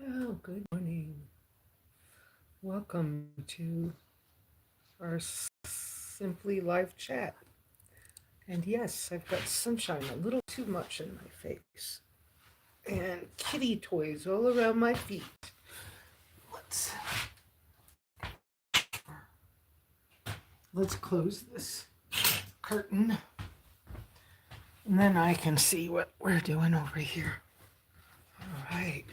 Well, good morning. Welcome to our Simply Live chat. And yes, I've got sunshine a little too much in my face and kitty toys all around my feet. Let's let's close this curtain and then I can see what we're doing over here. All right.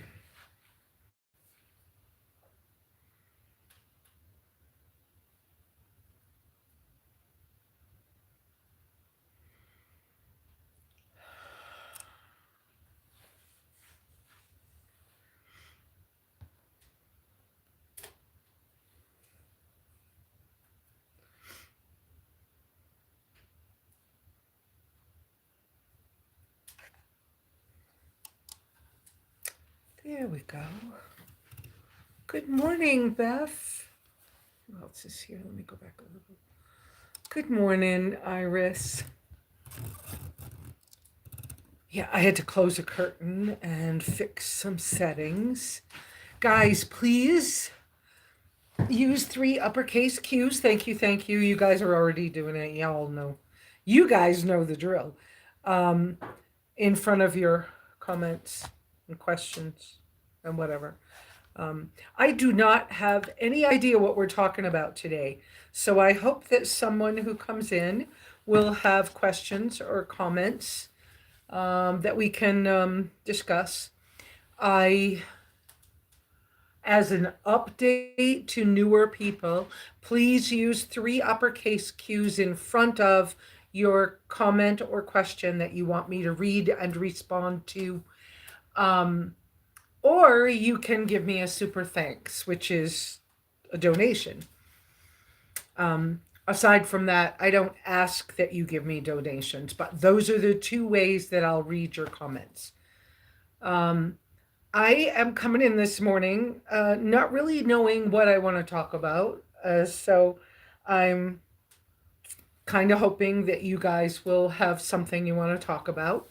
There we go. Good morning, Beth. Who else is here? Let me go back a little bit. Good morning, Iris. Yeah, I had to close a curtain and fix some settings. Guys, please use 3 uppercase Qs. Thank you, thank you. You guys are already doing it. Y'all know. You guys know the drill. Um, in front of your comments and questions and whatever. I do not have any idea what we're talking about today. So I hope that someone who comes in will have questions or comments that we can discuss. As an update to newer people, please use 3 uppercase Qs in front of your comment or question that you want me to read and respond to. Or you can give me a super thanks, which is a donation. Aside from that, I don't ask that you give me donations, but those are the 2 ways that I'll read your comments. I am coming in this morning not really knowing what I want to talk about. So I'm kind of hoping that you guys will have something you want to talk about.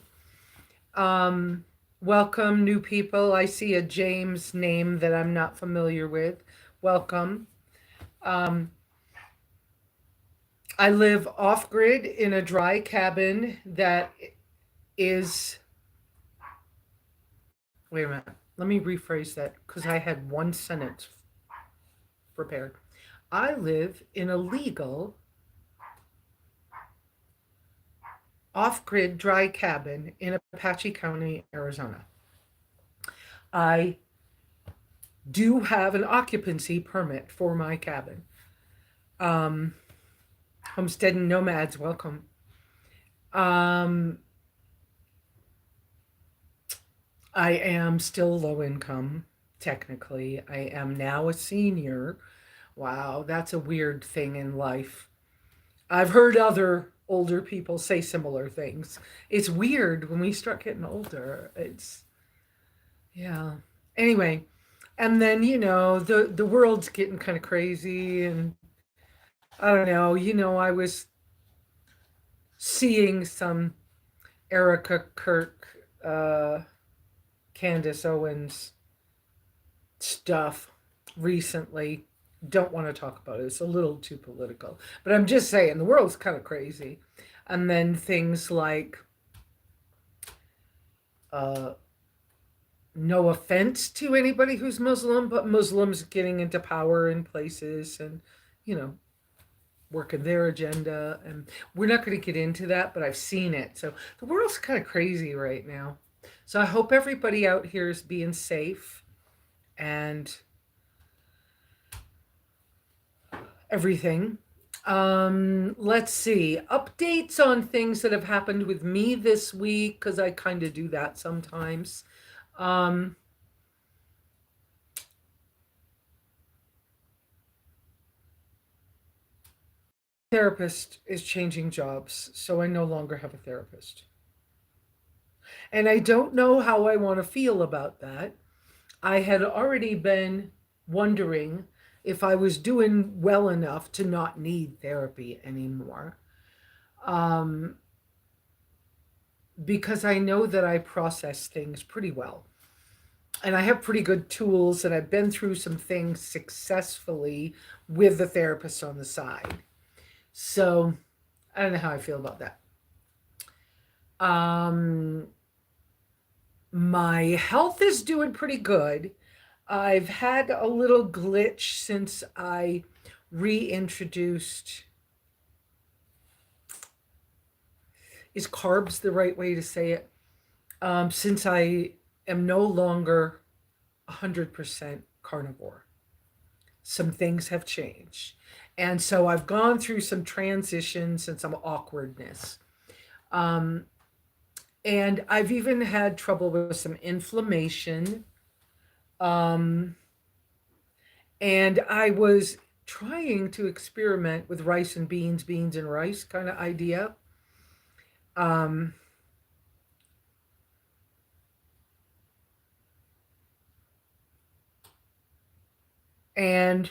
Welcome, new people. I see a James name that I'm not familiar with. Welcome. I live off-grid in a dry cabin that is... Wait a minute. Let me rephrase that because I had one sentence prepared. I live in a legal off-grid dry cabin in Apache County, Arizona. I do have an occupancy permit for my cabin. Homestead and Nomads, welcome. I am still low income, technically. I am now a senior. Wow, that's a weird thing in life. I've heard other older people say similar things. It's weird when we start getting older. Yeah. Anyway, and then, the world's getting kind of crazy, and I don't know, I was seeing some Erica Kirk, Candace Owens stuff recently. Don't want to talk about it. It's a little too political. But I'm just saying, the world's kind of crazy. And then things like, no offense to anybody who's Muslim, but Muslims getting into power in places and, working their agenda. And we're not going to get into that, but I've seen it. So the world's kind of crazy right now. So I hope everybody out here is being safe and everything. Let's see. Updates on things that have happened with me this week, because I kind of do that sometimes. Therapist is changing jobs, so I no longer have a therapist. And I don't know how I want to feel about that. I had already been wondering if I was doing well enough to not need therapy anymore. Because I know that I process things pretty well. And I have pretty good tools, and I've been through some things successfully with the therapist on the side. So I don't know how I feel about that. Um, my health is doing pretty good. I've had a little glitch since I reintroduced, is carbs the right way to say it? Since I am no longer 100% carnivore, some things have changed. And so I've gone through some transitions and some awkwardness. Um, and I've even had trouble with some inflammation. Um, and I was trying to experiment with rice and beans, beans and rice kind of idea. Um, and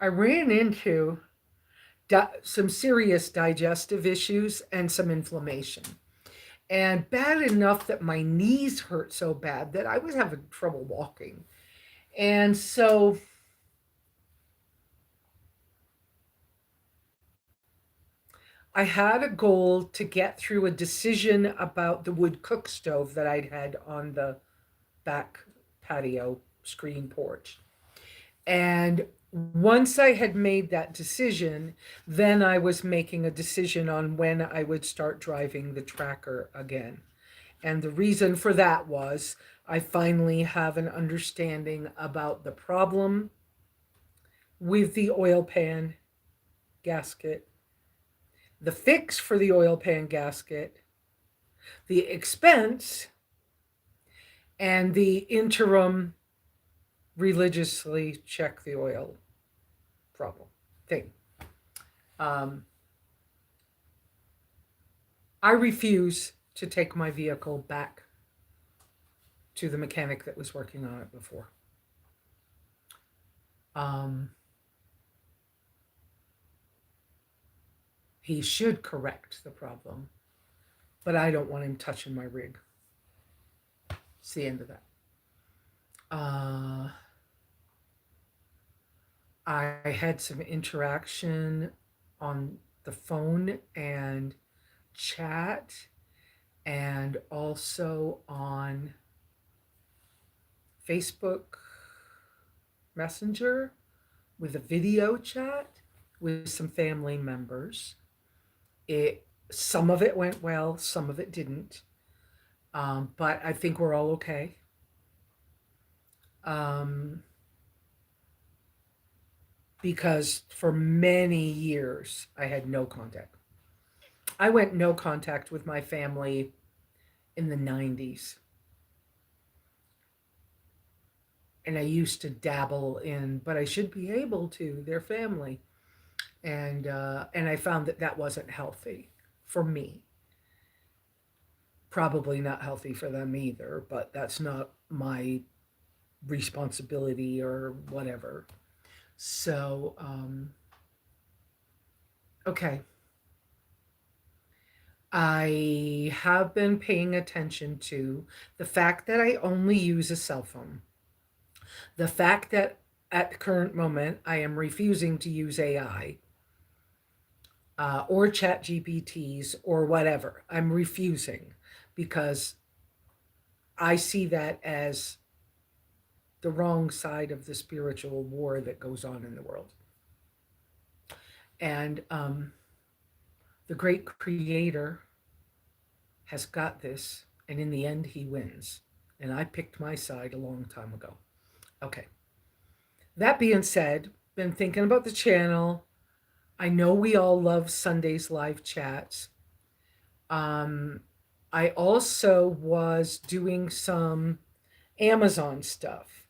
I ran into some serious digestive issues and some inflammation. And bad enough that my knees hurt so bad that I was having trouble walking. And so I had a goal to get through a decision about the wood cook stove that I'd had on the back patio screen porch. And once I had made that decision, then I was making a decision on when I would start driving the tracker again. And the reason for that was I finally have an understanding about the problem with the oil pan gasket, the fix for the oil pan gasket, the expense, and the interim religiously check the oil problem thing. Um, I refuse to take my vehicle back to the mechanic that was working on it before. Um, he should correct the problem, but I don't want him touching my rig. It's the end of that. Uh, I had some interaction on the phone and chat, and also on Facebook Messenger with a video chat with some family members. Some of it went well, some of it didn't, but I think we're all okay. Um, because for many years I had no contact. I went no contact with my family in the 90s. And I used to dabble in, but I should be able to, their family. And I found that that wasn't healthy for me. Probably not healthy for them either, but that's not my responsibility or whatever. So, okay. I have been paying attention to the fact that I only use a cell phone. The fact that at the current moment I am refusing to use AI or chat GPTs or whatever. I'm refusing because I see that as the wrong side of the spiritual war that goes on in the world. And the great creator has got this, and in the end, he wins. And I picked my side a long time ago. Okay. That being said, been thinking about the channel. I know we all love Sunday's live chats. Um, I also was doing some Amazon stuff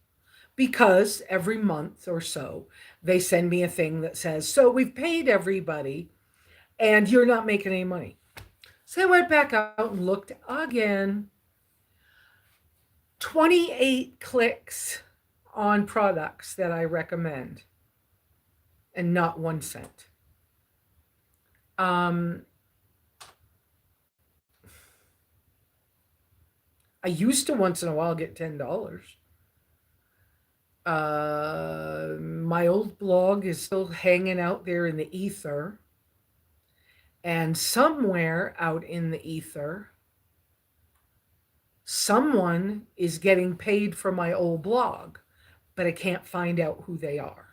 because every month or so they send me a thing that says, so we've paid everybody and you're not making any money. So I went back out and looked again. 28 clicks on products that I recommend and not 1 cent. Um, I used to once in a while get $10. My old blog is still hanging out there in the ether. And somewhere out in the ether, someone is getting paid for my old blog, but I can't find out who they are.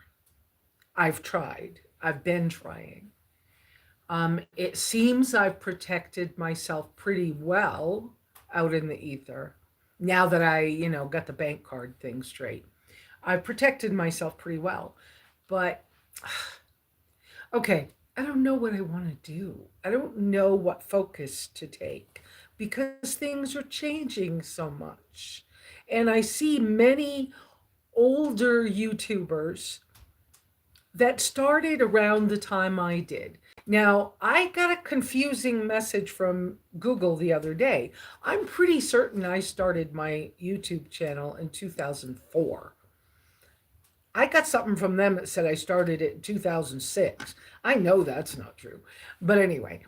I've tried, I've been trying. It seems I've protected myself pretty well out in the ether. Now that I, got the bank card thing straight, I've protected myself pretty well. But okay, I don't know what I want to do. I don't know what focus to take because things are changing so much. And I see many older YouTubers that started around the time I did. Now, I got a confusing message from Google the other day. I'm pretty certain I started my YouTube channel in 2004. I got something from them that said I started it in 2006. I know that's not true. But anyway,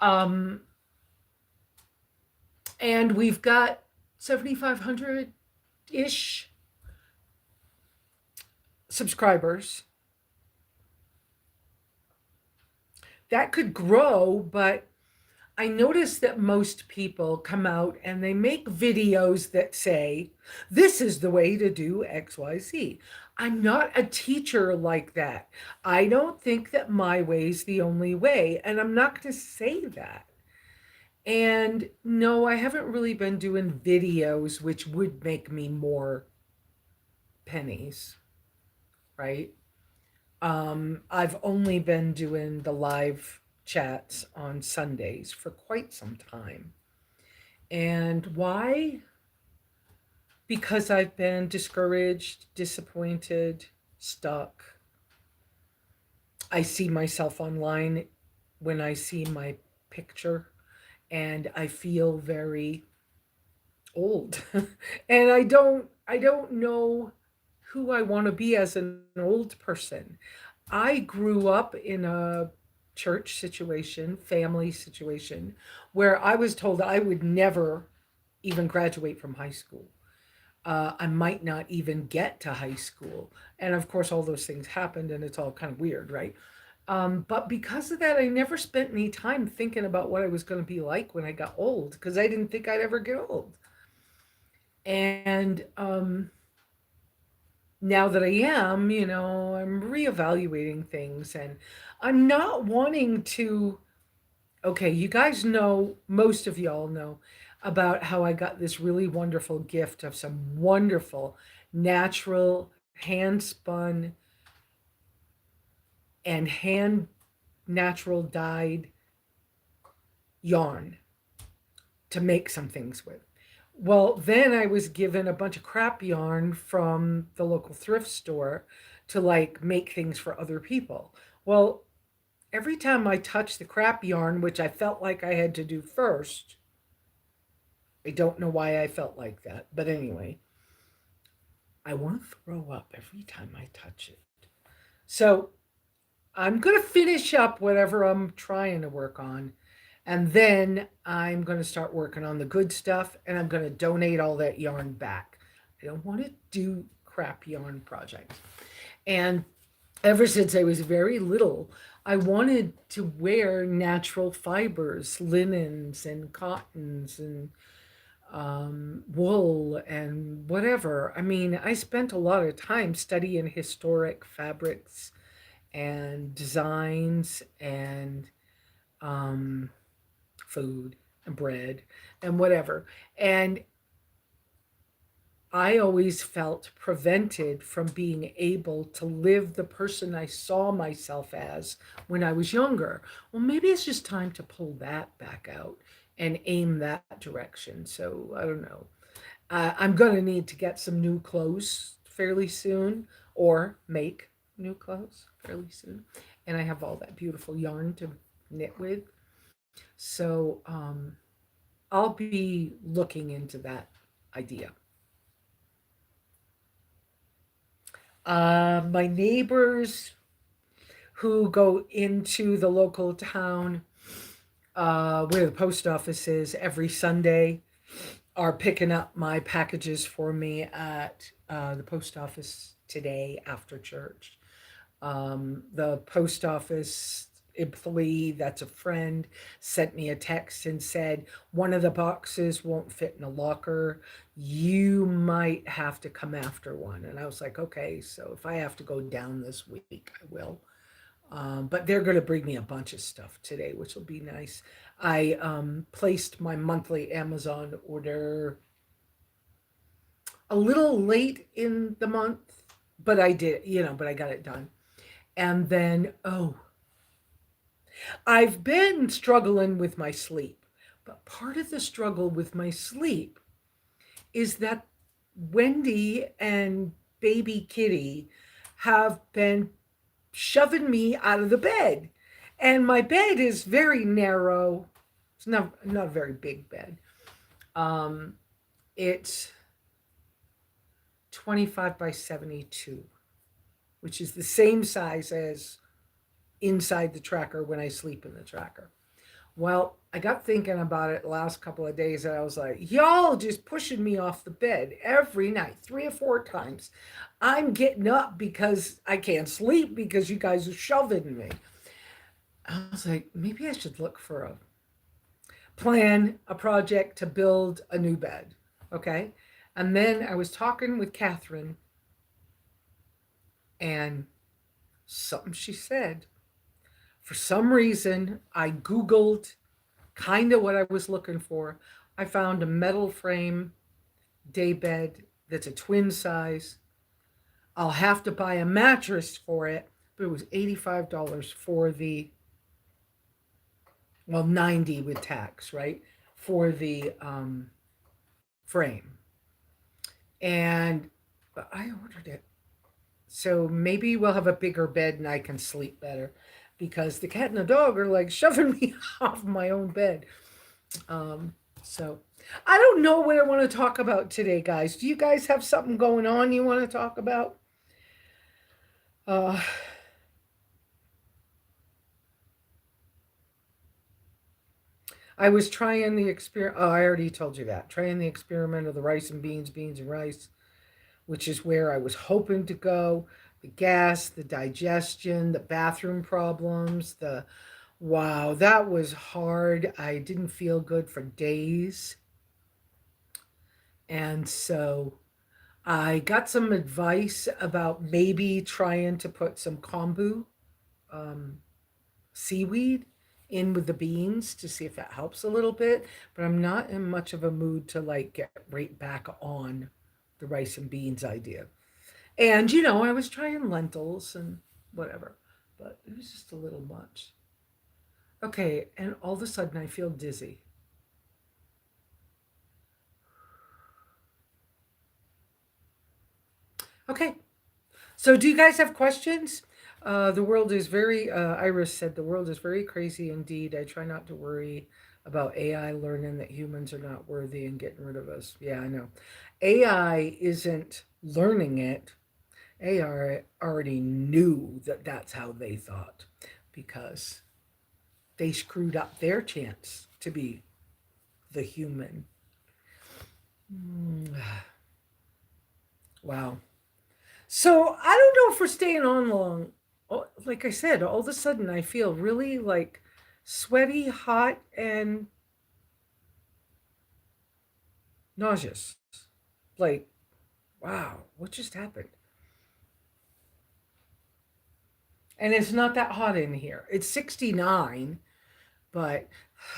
um, and we've got 7,500 ish subscribers. That could grow, but I notice that most people come out and they make videos that say, this is the way to do XYZ. I'm not a teacher like that. I don't think that my way's the only way, and I'm not going to say that. And no, I haven't really been doing videos which would make me more pennies, right? I've only been doing the live chats on Sundays for quite some time. And why? Because I've been discouraged, disappointed, stuck. I see myself online when I see my picture and I feel very old. And I don't know who I want to be as an old person. I grew up in a church situation, family situation, where I was told I would never even graduate from high school. I might not even get to high school. And of course, all those things happened, and it's all kind of weird, right? But because of that, I never spent any time thinking about what I was going to be like when I got old, because I didn't think I'd ever get old. And now that I am, I'm reevaluating things and I'm not wanting to. Okay, you guys know, most of y'all know about how I got this really wonderful gift of some wonderful natural hand spun and hand natural dyed yarn to make some things with. Well, then I was given a bunch of crap yarn from the local thrift store to like make things for other people. Well, every time I touched the crap yarn, which I felt like I had to do first, I don't know why I felt like that, but anyway, I want to throw up every time I touch it. So I'm going to finish up whatever I'm trying to work on. And then I'm going to start working on the good stuff and I'm going to donate all that yarn back. I don't want to do crap yarn projects. And ever since I was very little, I wanted to wear natural fibers, linens and cottons and wool and whatever. I mean, I spent a lot of time studying historic fabrics and designs and food and bread and whatever. And I always felt prevented from being able to live the person I saw myself as when I was younger. Well, maybe it's just time to pull that back out and aim that direction. So I don't know. I'm going to need to get some new clothes fairly soon or make new clothes fairly soon. And I have all that beautiful yarn to knit with. So I'll be looking into that idea. My neighbors who go into the local town where the post office is every Sunday are picking up my packages for me at the post office today after church. The post office employee that's a friend sent me a text and said, one of the boxes won't fit in a locker. You might have to come after one. And I was like, okay, so if I have to go down this week, I will. But they're going to bring me a bunch of stuff today, which will be nice. I placed my monthly Amazon order a little late in the month, but I did, but I got it done. And then, I've been struggling with my sleep. But part of the struggle with my sleep is that Wendy and baby Kitty have been shoving me out of the bed. And my bed is very narrow. It's not a very big bed. It's 25 by 72, which is the same size as inside the tracker when I sleep in the tracker. Well, I got thinking about it the last couple of days and I was like, y'all just pushing me off the bed every night, 3 or 4 times. I'm getting up because I can't sleep because you guys are shoving me. I was like, maybe I should look for a project to build a new bed. Okay. And then I was talking with Catherine and something she said. For some reason, I Googled kind of what I was looking for. I found a metal frame day bed that's a twin size. I'll have to buy a mattress for it, but it was $85 for the, well, 90 with tax, right? For the frame. And I ordered it. So maybe we'll have a bigger bed and I can sleep better because the cat and the dog are like shoving me off my own bed. So I don't know what I want to talk about today, guys. Do you guys have something going on you want to talk about? I was trying the experiment. Oh, I already told you that. Trying the experiment of the rice and beans, beans and rice, which is where I was hoping to go. The gas, the digestion, the bathroom problems, wow, that was hard. I didn't feel good for days. And so I got some advice about maybe trying to put some kombu, um, seaweed, in with the beans to see if that helps a little bit. But I'm not in much of a mood to like get right back on the rice and beans idea. And I was trying lentils and whatever, but it was just a little much. Okay, and all of a sudden I feel dizzy. Okay, so do you guys have questions? The world is very, Iris said, the world is very crazy indeed. I try not to worry about AI learning that humans are not worthy and getting rid of us. Yeah, I know. AI isn't learning it. AI already knew that that's how they thought because they screwed up their chance to be the human. Wow. So I don't know if we're staying on long. Like I said, all of a sudden I feel really like sweaty, hot, and nauseous. Like, wow, what just happened? And it's not that hot in here. It's 69, but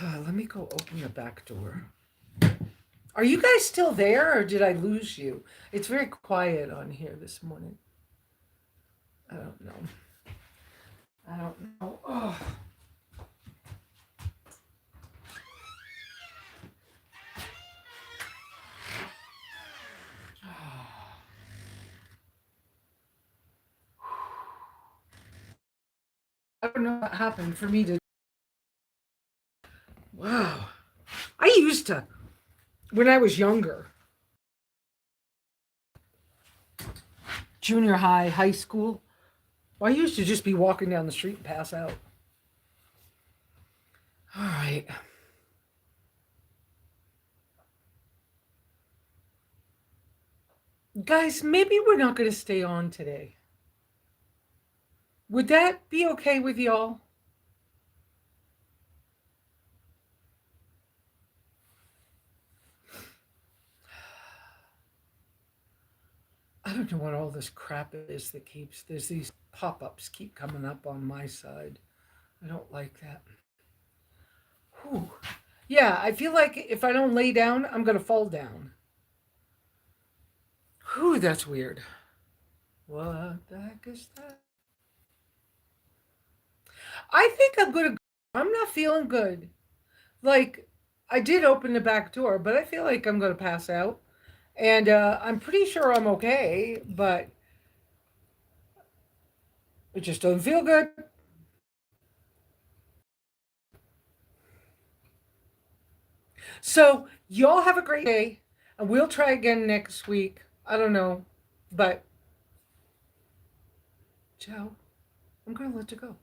let me go open the back door. Are you guys still there or did I lose you? It's very quiet on here this morning. I don't know. I don't know. Oh. I don't know what happened for me to. Wow. I used to, when I was younger, junior high, high school, well, I used to just be walking down the street and pass out. All right. Guys, maybe we're not going to stay on today. Would that be okay with y'all? I don't know what all this crap is that keeps, there's these pop-ups keep coming up on my side. I don't like that. Whew. Yeah, I feel like if I don't lay down, I'm going to fall down. Whew, that's weird. What the heck is that? I think I'm going to, I'm not feeling good. Like, I did open the back door, but I feel like I'm going to pass out. And I'm pretty sure I'm okay, but it just doesn't feel good. So, y'all have a great day, and we'll try again next week. I don't know, but ciao. I'm going to let you go.